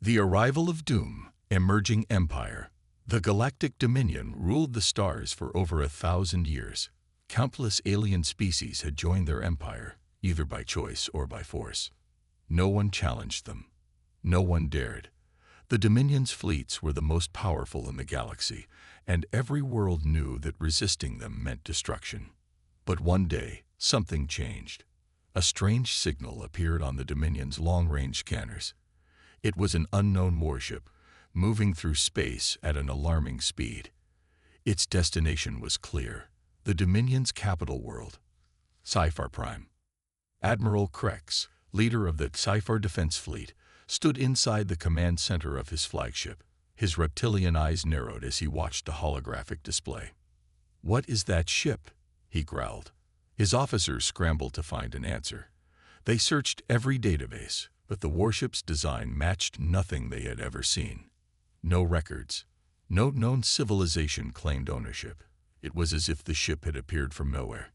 The arrival of doom, emerging empire. The Galactic Dominion ruled the stars for over 1,000 years. Countless alien species had joined their empire, either by choice or by force. No one challenged them. No one dared. The Dominion's fleets were the most powerful in the galaxy, and every world knew that resisting them meant destruction. But one day, something changed. A strange signal appeared on the Dominion's long-range scanners. It was an unknown warship, moving through space at an alarming speed. Its destination was clear: the Dominion's capital world, Sci-Fi Prime. Admiral Krex, leader of the Sci-Fi Defense Fleet, stood inside the command center of his flagship. His reptilian eyes narrowed as he watched the holographic display. "What is that ship?" he growled. His officers scrambled to find an answer. They searched every database, but the warship's design matched nothing they had ever seen. No records. No known civilization claimed ownership. It was as if the ship had appeared from nowhere.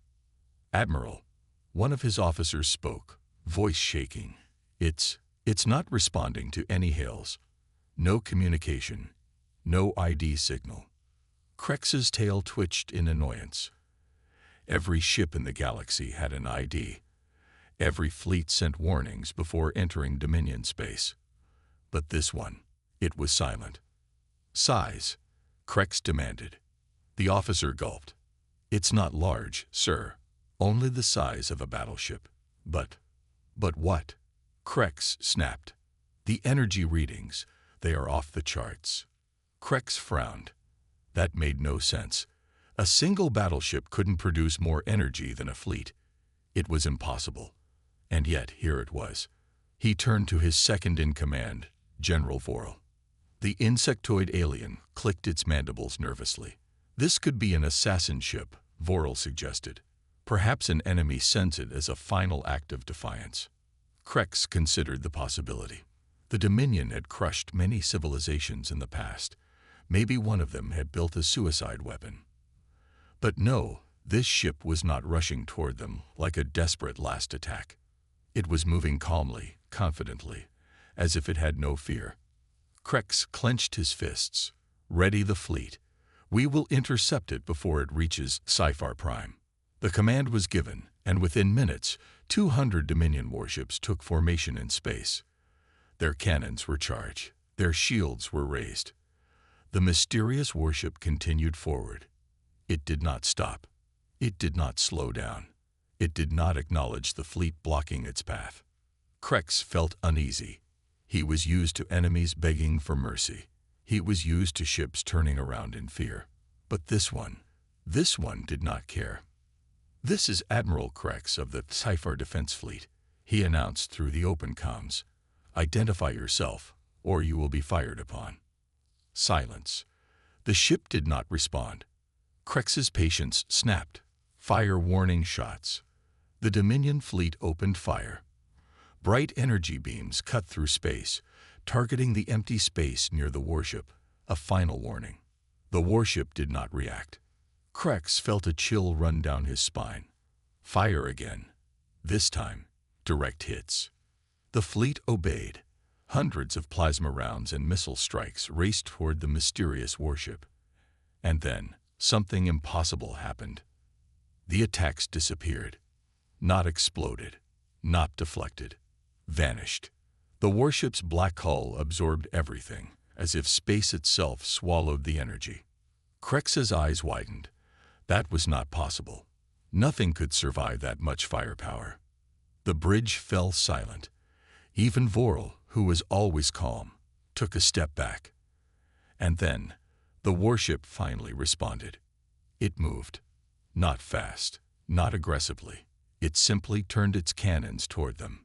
"Admiral," one of his officers spoke, voice shaking. It's not responding to any hails. No communication. No ID signal." Krex's tail twitched in annoyance. Every ship in the galaxy had an ID. Every fleet sent warnings before entering Dominion space. But this one, it was silent. "Size," Krex demanded. The officer gulped. "It's not large, sir. Only the size of a battleship." But what?" Krex snapped. "The energy readings, they are off the charts." Krex frowned. That made no sense. A single battleship couldn't produce more energy than a fleet. It was impossible. And yet, here it was. He turned to his second-in-command, General Vorl. The insectoid alien clicked its mandibles nervously. "This could be an assassin ship," Vorl suggested. "Perhaps an enemy sends it as a final act of defiance." Krex considered the possibility. The Dominion had crushed many civilizations in the past. Maybe one of them had built a suicide weapon. But no, this ship was not rushing toward them like a desperate last attack. It was moving calmly, confidently, as if it had no fear. Krex clenched his fists. "Ready the fleet. We will intercept it before it reaches Sci-Fi Prime." The command was given, and within minutes, 200 Dominion warships took formation in space. Their cannons were charged. Their shields were raised. The mysterious warship continued forward. It did not stop. It did not slow down. It did not acknowledge the fleet blocking its path. Krex felt uneasy. He was used to enemies begging for mercy. He was used to ships turning around in fear. But this one did not care. "This is Admiral Krex of the Sci-Fi Defense Fleet," he announced through the open comms. "Identify yourself, or you will be fired upon." Silence. The ship did not respond. Krex's patience snapped. Fire warning shots. The Dominion fleet opened fire. Bright energy beams cut through space, targeting the empty space near the warship. A final warning. The warship did not react. Krex felt a chill run down his spine. Fire again. This time, direct hits. The fleet obeyed. Hundreds of plasma rounds and missile strikes raced toward the mysterious warship. And then, something impossible happened. The attacks disappeared. Not exploded. Not deflected. Vanished. The warship's black hull absorbed everything, as if space itself swallowed the energy. Krex's eyes widened. That was not possible. Nothing could survive that much firepower. The bridge fell silent. Even Vorl, who was always calm, took a step back. And then, the warship finally responded. It moved. Not fast, not aggressively. It simply turned its cannons toward them.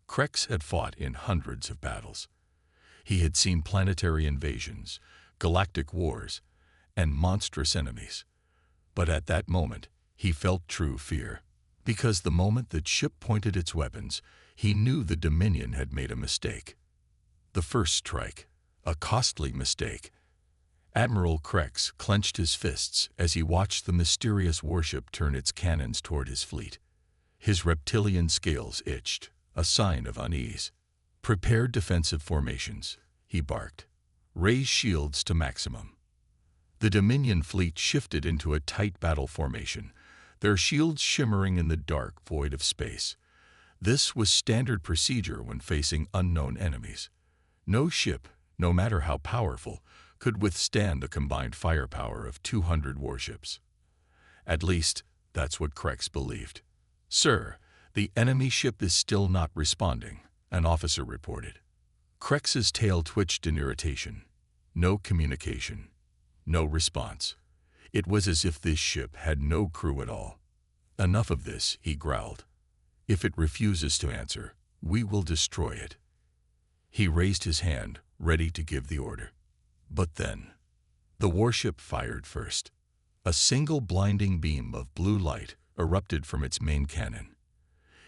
Krex had fought in hundreds of battles. He had seen planetary invasions, galactic wars, and monstrous enemies. But at that moment, he felt true fear. Because the moment the ship pointed its weapons, he knew the Dominion had made a mistake. The first strike, a costly mistake. Admiral Krex clenched his fists as he watched the mysterious warship turn its cannons toward his fleet. His reptilian scales itched, a sign of unease. "Prepare defensive formations," he barked. "Raise shields to maximum." The Dominion fleet shifted into a tight battle formation, their shields shimmering in the dark void of space. This was standard procedure when facing unknown enemies. No ship, no matter how powerful, could withstand the combined firepower of 200 warships. At least, that's what Krex believed. "Sir, the enemy ship is still not responding," an officer reported. Krex's tail twitched in irritation. No communication. No response. It was as if this ship had no crew at all. "Enough of this," he growled. "If it refuses to answer, we will destroy it." He raised his hand, ready to give the order. But then, the warship fired first. A single blinding beam of blue light erupted from its main cannon.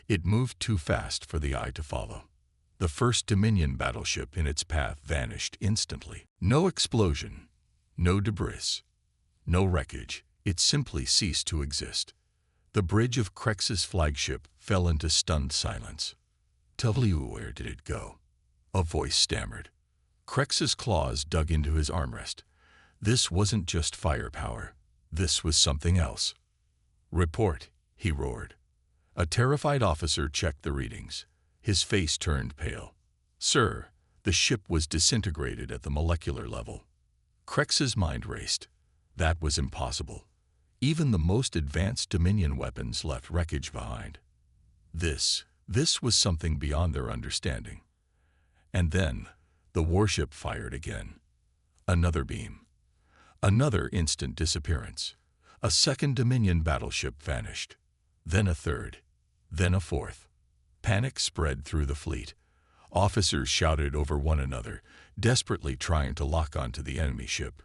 It moved too fast for the eye to follow. The first Dominion battleship in its path vanished instantly. No explosion, no debris, no wreckage. It simply ceased to exist. The bridge of Krex's flagship fell into stunned silence. "Where did it go?" a voice stammered. Krex's claws dug into his armrest. This wasn't just firepower. This was something else. "Report," he roared. A terrified officer checked the readings. His face turned pale. "Sir, the ship was disintegrated at the molecular level." Krex's mind raced. That was impossible. Even the most advanced Dominion weapons left wreckage behind. This was something beyond their understanding. And then, the warship fired again. Another beam. Another instant disappearance. A second Dominion battleship vanished. Then a third. Then a fourth. Panic spread through the fleet. Officers shouted over one another, desperately trying to lock onto the enemy ship,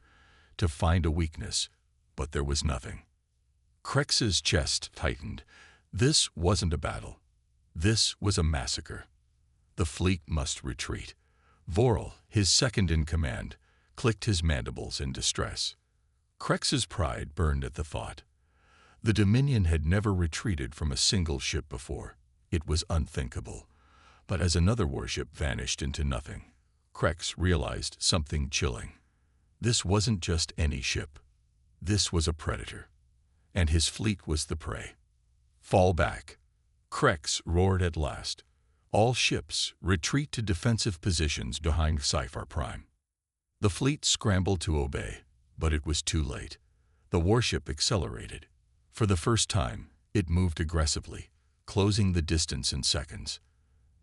to find a weakness, but there was nothing. Krex's chest tightened. This wasn't a battle. This was a massacre. The fleet must retreat. Vorel, his second in command, clicked his mandibles in distress. Krex's pride burned at the thought. The Dominion had never retreated from a single ship before. It was unthinkable. But as another warship vanished into nothing, Krex realized something chilling. This wasn't just any ship. This was a predator. And his fleet was the prey. "Fall back." Krex roared at last. "All ships, retreat to defensive positions behind Sci-Fi Prime." The fleet scrambled to obey, but it was too late. The warship accelerated. For the first time, it moved aggressively, closing the distance in seconds.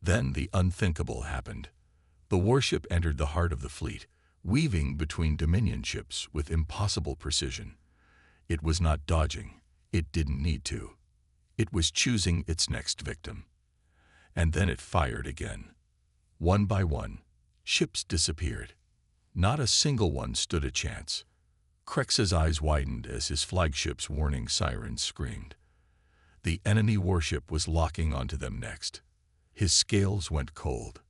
Then the unthinkable happened. The warship entered the heart of the fleet, weaving between Dominion ships with impossible precision. It was not dodging. It didn't need to. It was choosing its next victim. And then it fired again. One by one, ships disappeared. Not a single one stood a chance. Krex's eyes widened as his flagship's warning sirens screamed. The enemy warship was locking onto them next. His scales went cold.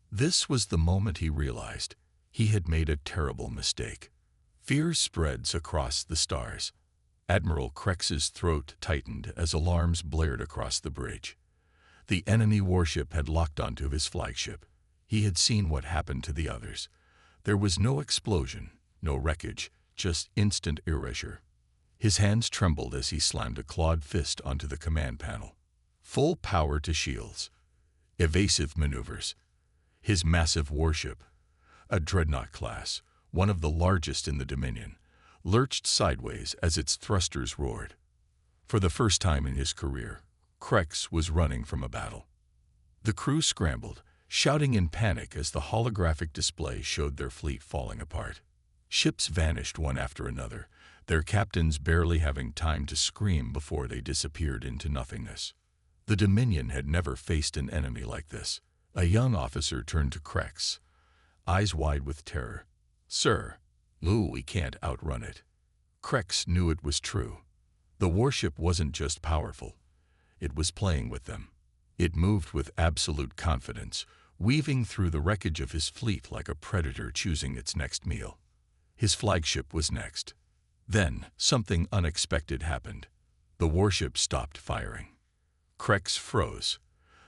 This was the moment he realized he had made a terrible mistake. Fear spreads across the stars. Admiral Krex's throat tightened as alarms blared across the bridge. The enemy warship had locked onto his flagship. He had seen what happened to the others. There was no explosion, no wreckage, just instant erasure. His hands trembled as he slammed a clawed fist onto the command panel. Full power to shields. Evasive maneuvers. His massive warship, a dreadnought class, one of the largest in the Dominion, lurched sideways as its thrusters roared. For the first time in his career, Krex was running from a battle. The crew scrambled, shouting in panic as the holographic display showed their fleet falling apart. Ships vanished one after another, their captains barely having time to scream before they disappeared into nothingness. The Dominion had never faced an enemy like this. A young officer turned to Krex, eyes wide with terror. "Sir, we can't outrun it." Krex knew it was true. The warship wasn't just powerful. It was playing with them. It moved with absolute confidence, weaving through the wreckage of his fleet like a predator choosing its next meal. His flagship was next. Then, something unexpected happened. The warship stopped firing. Krex froze.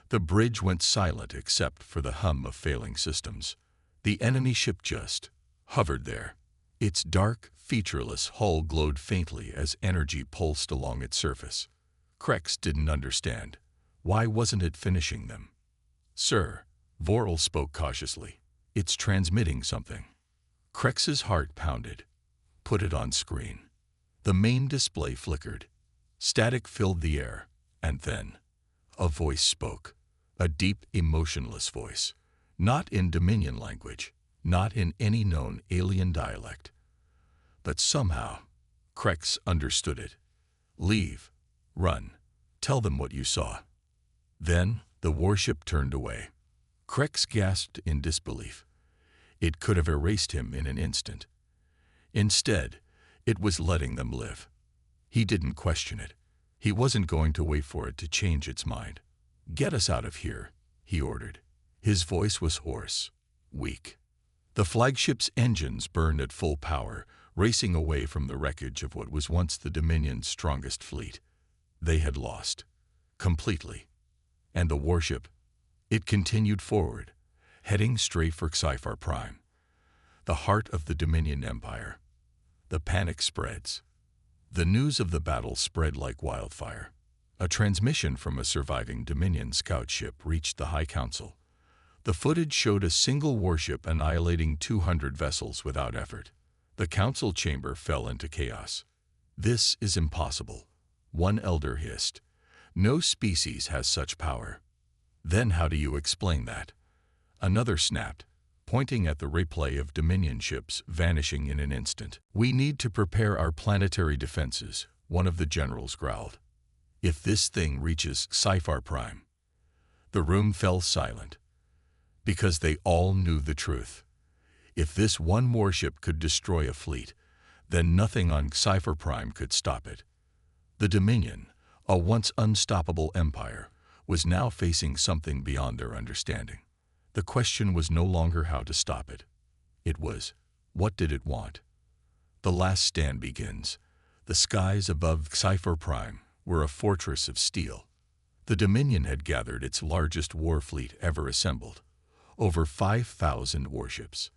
The bridge went silent except for the hum of failing systems. The enemy ship just hovered there. Its dark, featureless hull glowed faintly as energy pulsed along its surface. Krex didn't understand. Why wasn't it finishing them? "Sir," Vorel spoke cautiously, "it's transmitting something." Krex's heart pounded. "Put it on screen." The main display flickered. Static filled the air, and then a voice spoke. A deep, emotionless voice. Not in Dominion language, not in any known alien dialect. But somehow, Krex understood it. "Leave. Run. Tell them what you saw." Then the warship turned away. Krex gasped in disbelief. It could have erased him in an instant. Instead, it was letting them live. He didn't question it. He wasn't going to wait for it to change its mind. "Get us out of here," he ordered. His voice was hoarse, weak. The flagship's engines burned at full power, racing away from the wreckage of what was once the Dominion's strongest fleet. They had lost. Completely. And the warship? It continued forward, heading straight for Sci-Fi Prime, the heart of the Dominion Empire. The panic spreads. The news of the battle spread like wildfire. A transmission from a surviving Dominion scout ship reached the High Council. The footage showed a single warship annihilating 200 vessels without effort. The council chamber fell into chaos. "This is impossible," one elder hissed. "No species has such power." "Then how do you explain that?" Another snapped, pointing at the replay of Dominion ships vanishing in an instant. "We need to prepare our planetary defenses," one of the generals growled. "If this thing reaches Sci-Fi Prime." The room fell silent, because they all knew the truth. If this one warship could destroy a fleet, then nothing on Sci-Fi Prime could stop it. The Dominion, a once unstoppable empire, was now facing something beyond their understanding. The question was no longer how to stop it. It was, what did it want? The last stand begins. The skies above Sci-Fi Prime were a fortress of steel. The Dominion had gathered its largest war fleet ever assembled. Over 5,000 warships.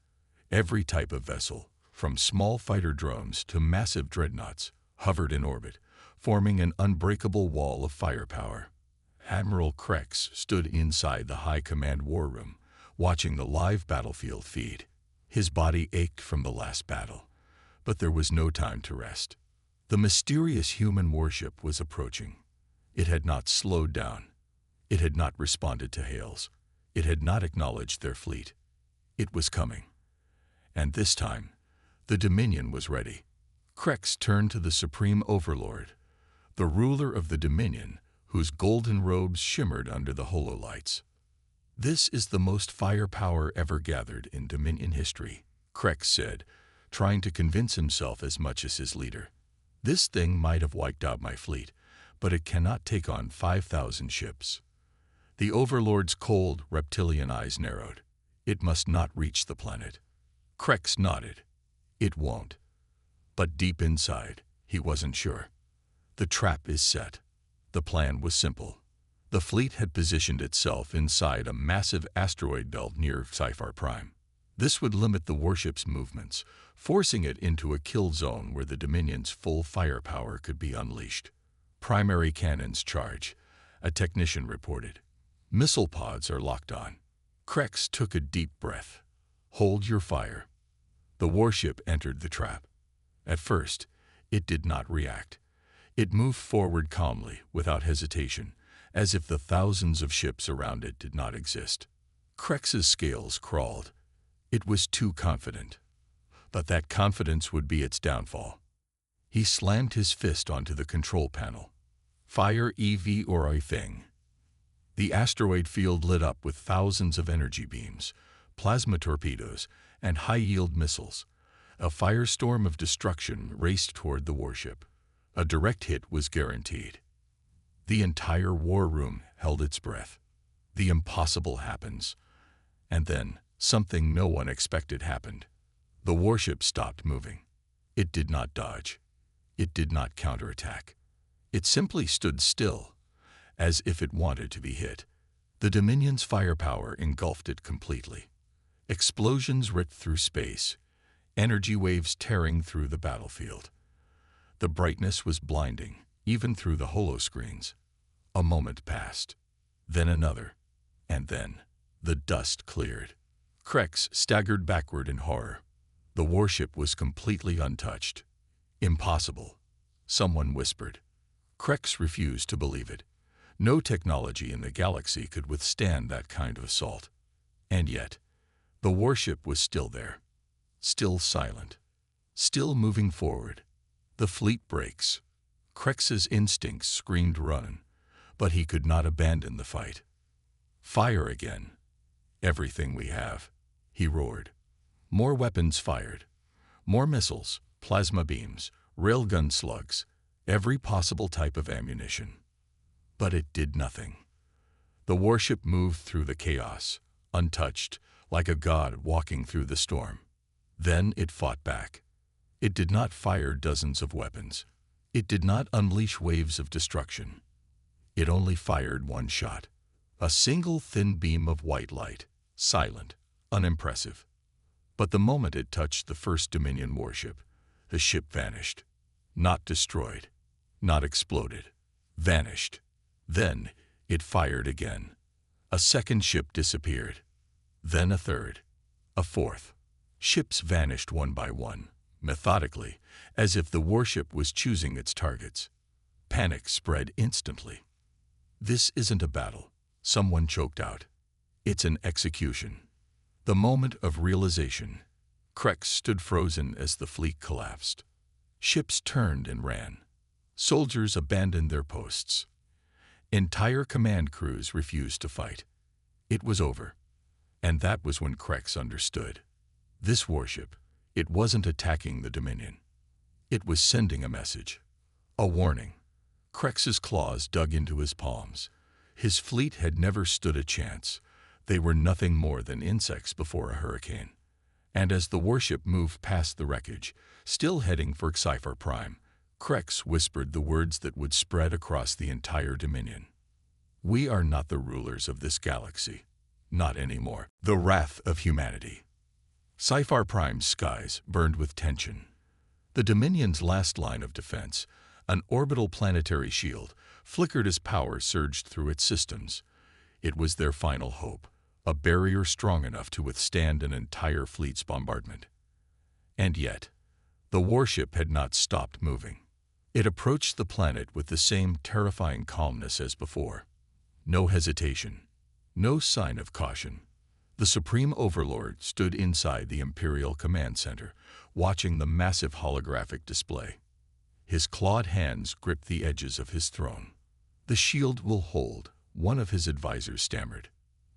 Every type of vessel, from small fighter drones to massive dreadnoughts, hovered in orbit, forming an unbreakable wall of firepower. Admiral Krex stood inside the High Command war room, watching the live battlefield feed. His body ached from the last battle, but there was no time to rest. The mysterious human warship was approaching. It had not slowed down. It had not responded to hails. It had not acknowledged their fleet. It was coming. And this time, the Dominion was ready. Krex turned to the Supreme Overlord, the ruler of the Dominion, whose golden robes shimmered under the hololights. "This is the most firepower ever gathered in Dominion history," Krex said, trying to convince himself as much as his leader. "This thing might have wiped out my fleet, but it cannot take on 5,000 ships." The Overlord's cold, reptilian eyes narrowed. "It must not reach the planet." Krex nodded. "It won't." But deep inside, he wasn't sure. The trap is set. The plan was simple. The fleet had positioned itself inside a massive asteroid belt near Sci-Fi Prime. This would limit the warship's movements, forcing it into a kill zone where the Dominion's full firepower could be unleashed. "Primary cannons charge," a technician reported. "Missile pods are locked on." Krex took a deep breath. "Hold your fire." The warship entered the trap. At first, it did not react. It moved forward calmly, without hesitation, as if the thousands of ships around it did not exist. Krex's scales crawled. It was too confident. But that confidence would be its downfall. He slammed his fist onto the control panel. "Fire EV or a thing." The asteroid field lit up with thousands of energy beams, plasma torpedoes, and high-yield missiles. A firestorm of destruction raced toward the warship. A direct hit was guaranteed. The entire war room held its breath. The impossible happens. And then, something no one expected happened. The warship stopped moving. It did not dodge. It did not counterattack. It simply stood still, as if it wanted to be hit. The Dominion's firepower engulfed it completely. Explosions ripped through space, energy waves tearing through the battlefield. The brightness was blinding, even through the holoscreens. A moment passed, then another, and then the dust cleared. Krex staggered backward in horror. The warship was completely untouched. Impossible, someone whispered. Krex refused to believe it. No technology in the galaxy could withstand that kind of assault. And yet, the warship was still there, still silent, still moving forward. The fleet breaks. Krex's instincts screamed run, but he could not abandon the fight. Fire again. Everything we have, he roared. More weapons fired. More missiles, plasma beams, railgun slugs, every possible type of ammunition. But it did nothing. The warship moved through the chaos, untouched, like a god walking through the storm. Then it fought back. It did not fire dozens of weapons. It did not unleash waves of destruction. It only fired one shot. A single thin beam of white light, silent, unimpressive. But the moment it touched the first Dominion warship, the ship vanished. Not destroyed, not exploded, vanished. Then it fired again. A second ship disappeared. Then a third, a fourth. Ships vanished one by one, methodically, as if the warship was choosing its targets. Panic spread instantly. This isn't a battle, someone choked out. It's an execution. The moment of realization. Krex stood frozen as the fleet collapsed. Ships turned and ran. Soldiers abandoned their posts. Entire command crews refused to fight. It was over. And that was when Krex understood. This warship, it wasn't attacking the Dominion. It was sending a message. A warning. Krex's claws dug into his palms. His fleet had never stood a chance. They were nothing more than insects before a hurricane. And as the warship moved past the wreckage, still heading for Sci-Fi Prime, Krex whispered the words that would spread across the entire Dominion. We are not the rulers of this galaxy. Not anymore. The wrath of humanity. Sci-Fi Prime's skies burned with tension. The Dominion's last line of defense, an orbital planetary shield, flickered as power surged through its systems. It was their final hope, a barrier strong enough to withstand an entire fleet's bombardment. And yet, the warship had not stopped moving. It approached the planet with the same terrifying calmness as before. No hesitation, no sign of caution. The Supreme Overlord stood inside the Imperial Command Center, watching the massive holographic display. His clawed hands gripped the edges of his throne. The shield will hold, one of his advisors stammered.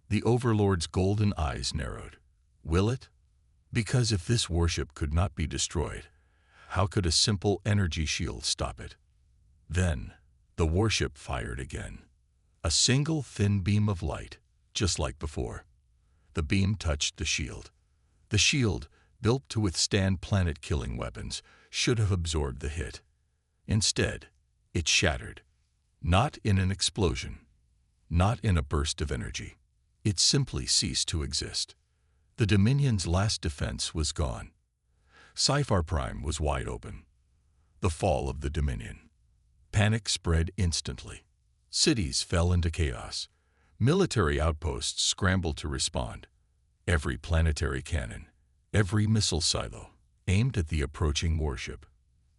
The Overlord's golden eyes narrowed. Will it? Because if this warship could not be destroyed, how could a simple energy shield stop it? Then, the warship fired again. A single thin beam of light, just like before. The beam touched the shield. The shield, built to withstand planet-killing weapons, should have absorbed the hit. Instead, it shattered. Not in an explosion. Not in a burst of energy. It simply ceased to exist. The Dominion's last defense was gone. Sci-Fi Prime was wide open. The fall of the Dominion. Panic spread instantly. Cities fell into chaos. Military outposts scrambled to respond. Every planetary cannon, every missile silo, aimed at the approaching warship.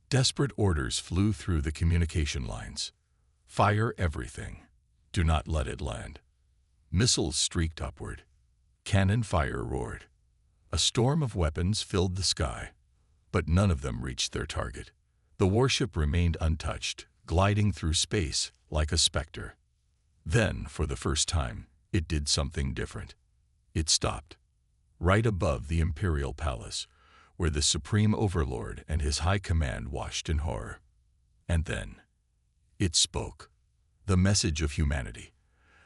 Desperate orders flew through the communication lines. Fire everything. Do not let it land. Missiles streaked upward. Cannon fire roared. A storm of weapons filled the sky, but none of them reached their target. The warship remained untouched, gliding through space like a specter. Then, for the first time, it did something different. It stopped, right above the Imperial Palace, where the Supreme Overlord and his high command watched in horror. And then, it spoke. The message of humanity.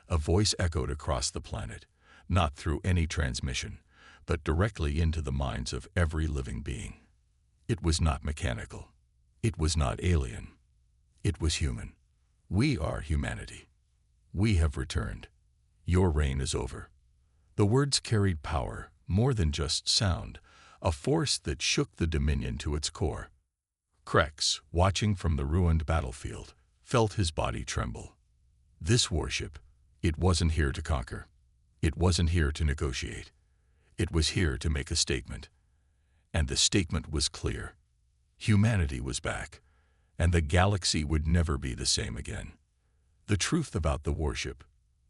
A voice echoed across the planet, not through any transmission, but directly into the minds of every living being. It was not mechanical. It was not alien. It was human. We are humanity. We have returned. Your reign is over. The words carried power, more than just sound, a force that shook the Dominion to its core. Krex, watching from the ruined battlefield, felt his body tremble. This warship, it wasn't here to conquer. It wasn't here to negotiate. It was here to make a statement. And the statement was clear. Humanity was back, and the galaxy would never be the same again. The truth about the warship.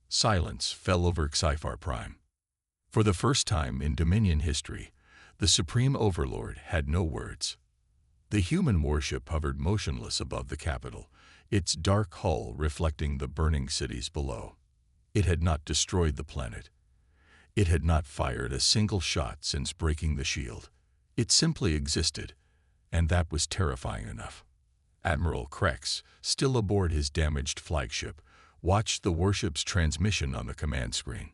Silence fell over Sci-Fi Prime. For the first time in Dominion history, the Supreme Overlord had no words. The human warship hovered motionless above the capital, its dark hull reflecting the burning cities below. It had not destroyed the planet. It had not fired a single shot since breaking the shield. It simply existed, and that was terrifying enough. Admiral Krex, still aboard his damaged flagship, watched the warship's transmission on the command screen.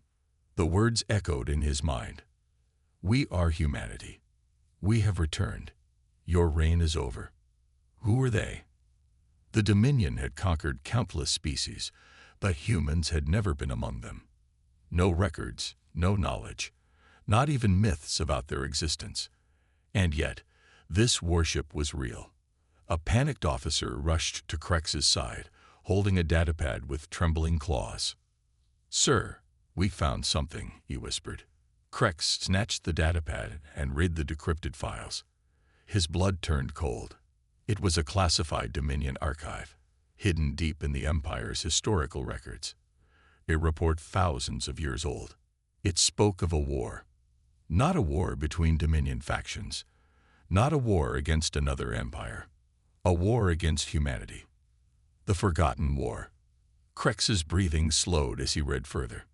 The words echoed in his mind. "We are humanity. We have returned. Your reign is over." Who were they? The Dominion had conquered countless species, but humans had never been among them. No records, no knowledge, not even myths about their existence. And yet, this warship was real. A panicked officer rushed to Krex's side, holding a datapad with trembling claws. "Sir, we found something," he whispered. Krex snatched the datapad and read the decrypted files. His blood turned cold. It was a classified Dominion archive, hidden deep in the Empire's historical records. A report thousands of years old. It spoke of a war. Not a war between Dominion factions. Not a war against another empire. A war against humanity. The Forgotten War. Krex's breathing slowed as he read further.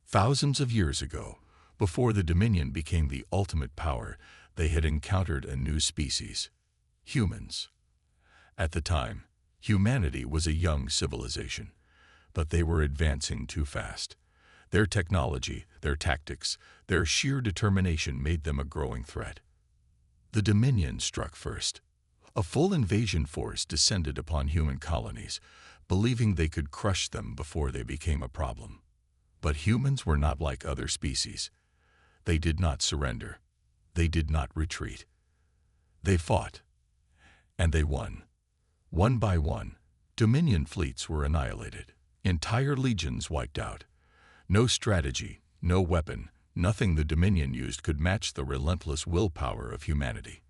Thousands of years ago, before the Dominion became the ultimate power, they had encountered a new species. Humans. At the time, humanity was a young civilization, but they were advancing too fast. Their technology, their tactics, their sheer determination made them a growing threat. The Dominion struck first. A full invasion force descended upon human colonies, believing they could crush them before they became a problem. But humans were not like other species. They did not surrender. They did not retreat. They fought. And they won. One by one, Dominion fleets were annihilated. Entire legions wiped out. No strategy, no weapon, nothing the Dominion used could match the relentless willpower of humanity.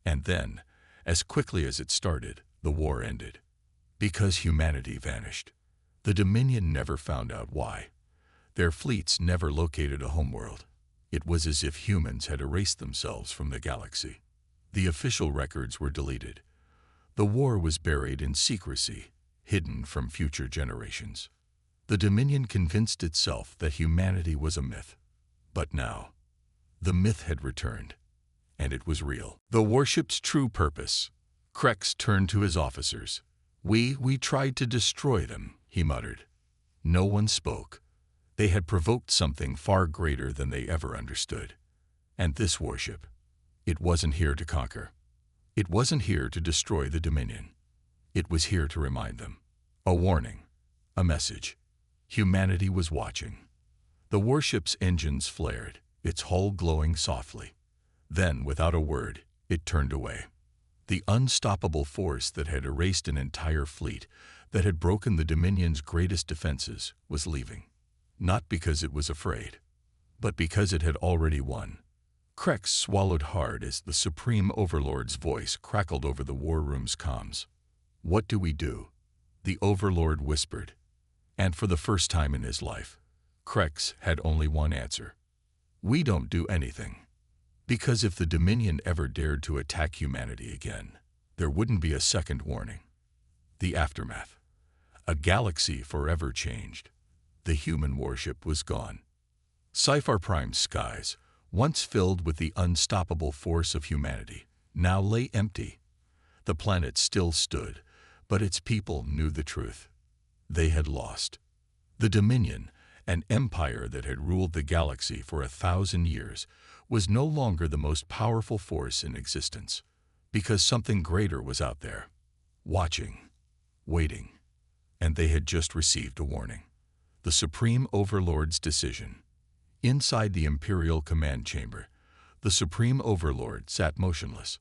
And then, as quickly as it started, the war ended. Because humanity vanished. The Dominion never found out why. Their fleets never located a homeworld. It was as if humans had erased themselves from the galaxy. The official records were deleted. The war was buried in secrecy, hidden from future generations. The Dominion convinced itself that humanity was a myth. But now, the myth had returned, and it was real. The warship's true purpose. Krex turned to his officers. We tried to destroy them," he muttered. No one spoke. They had provoked something far greater than they ever understood. And this warship, it wasn't here to conquer. It wasn't here to destroy the Dominion. It was here to remind them. A warning. A message. Humanity was watching. The warship's engines flared, its hull glowing softly. Then, without a word, it turned away. The unstoppable force that had erased an entire fleet, that had broken the Dominion's greatest defenses, was leaving. Not because it was afraid, but because it had already won. Krex swallowed hard as the Supreme Overlord's voice crackled over the war room's comms. "What do we do?" the Overlord whispered. And for the first time in his life, Krex had only one answer. "We don't do anything." Because if the Dominion ever dared to attack humanity again, there wouldn't be a second warning. The aftermath. A galaxy forever changed. The human warship was gone. Sci-Fi Prime's skies, once filled with the unstoppable force of humanity, now lay empty. The planet still stood, but its people knew the truth. They had lost. The Dominion, an empire that had ruled the galaxy for 1,000 years, was no longer the most powerful force in existence, because something greater was out there, watching, waiting, and they had just received a warning. The Supreme Overlord's decision. Inside the Imperial Command Chamber, the Supreme Overlord sat motionless.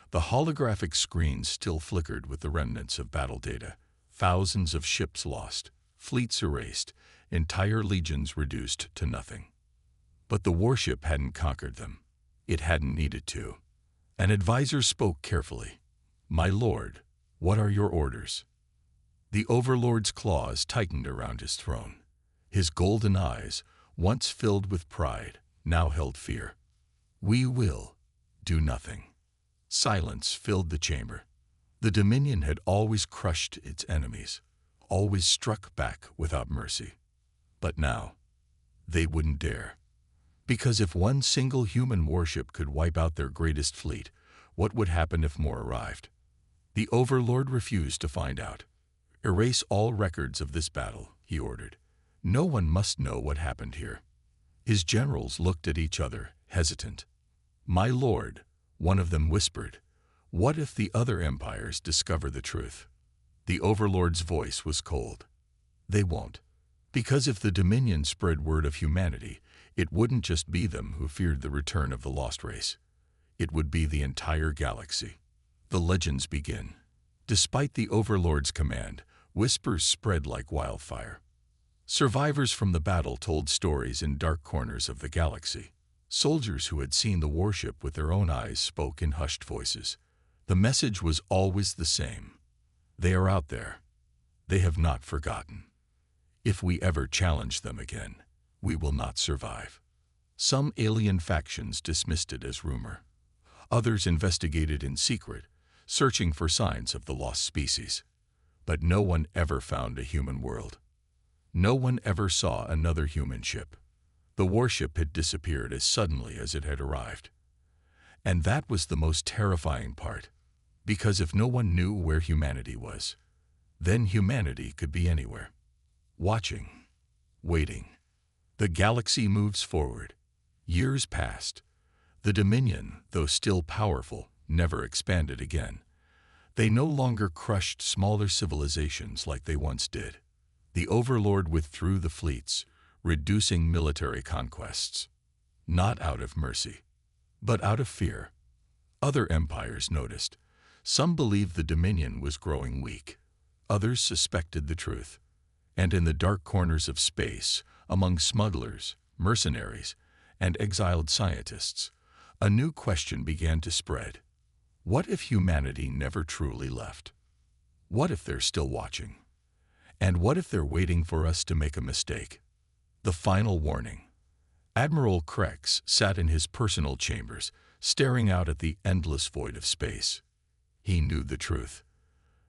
The holographic screens still flickered with the remnants of battle data. Thousands of ships lost, fleets erased, entire legions reduced to nothing. But the warship hadn't conquered them. It hadn't needed to. An advisor spoke carefully. "My lord, what are your orders?" The Overlord's claws tightened around his throne. His golden eyes, once filled with pride, now held fear. "We will do nothing." Silence filled the chamber. The Dominion had always crushed its enemies, always struck back without mercy. But now, they wouldn't dare. Because if one single human warship could wipe out their greatest fleet, what would happen if more arrived? The Overlord refused to find out. "Erase all records of this battle," he ordered. "No one must know what happened here." His generals looked at each other, hesitant. "My lord," one of them whispered, "what if the other empires discover the truth?" The Overlord's voice was cold. "They won't. Because if the Dominion spread word of humanity, it wouldn't just be them who feared the return of the lost race. It would be the entire galaxy." The legends begin. Despite the Overlord's command, whispers spread like wildfire. Survivors from the battle told stories in dark corners of the galaxy. Soldiers who had seen the warship with their own eyes spoke in hushed voices. The message was always the same. They are out there. They have not forgotten. If we ever challenge them again, we will not survive. Some alien factions dismissed it as rumor. Others investigated in secret, searching for signs of the lost species. But no one ever found a human world. No one ever saw another human ship. The warship had disappeared as suddenly as it had arrived. And that was the most terrifying part, because if no one knew where humanity was, then humanity could be anywhere. Watching, waiting. The galaxy moves forward. Years passed. The Dominion, though still powerful, never expanded again. They no longer crushed smaller civilizations like they once did. The Overlord withdrew the fleets, reducing military conquests. Not out of mercy, but out of fear. Other empires noticed. Some believed the Dominion was growing weak. Others suspected the truth. And in the dark corners of space, among smugglers, mercenaries, and exiled scientists, a new question began to spread. What if humanity never truly left? What if they're still watching? And what if they're waiting for us to make a mistake? The final warning. Admiral Krex sat in his personal chambers, staring out at the endless void of space. He knew the truth.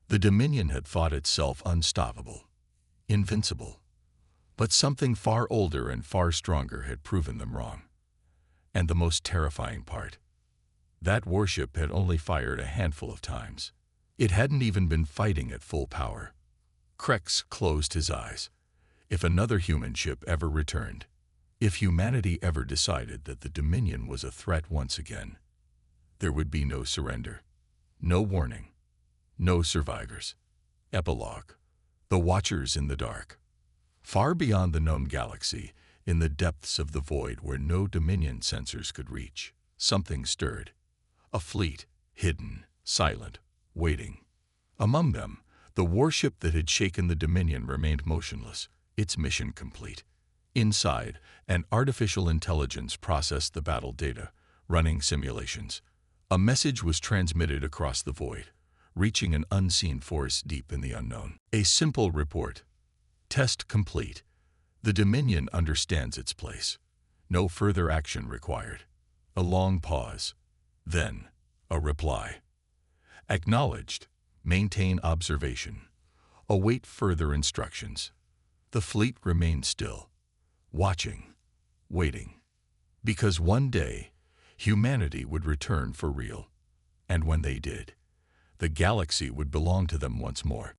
The Dominion had thought itself unstoppable, invincible. But something far older and far stronger had proven them wrong. And the most terrifying part, that warship had only fired a handful of times. It hadn't even been fighting at full power. Krex closed his eyes. If another human ship ever returned, if humanity ever decided that the Dominion was a threat once again, there would be no surrender, no warning, no survivors. Epilogue. The Watchers in the Dark. Far beyond the known galaxy, in the depths of the void where no Dominion sensors could reach, something stirred. A fleet, hidden, silent, waiting. Among them, the warship that had shaken the Dominion remained motionless, its mission complete. Inside, an artificial intelligence processed the battle data, running simulations. A message was transmitted across the void, reaching an unseen force deep in the unknown. A simple report. Test complete. The Dominion understands its place. No further action required. A long pause. Then, a reply. Acknowledged. Maintain observation. Await further instructions. The fleet remained still, watching, waiting. Because one day, humanity would return for real. And when they did, the galaxy would belong to them once more.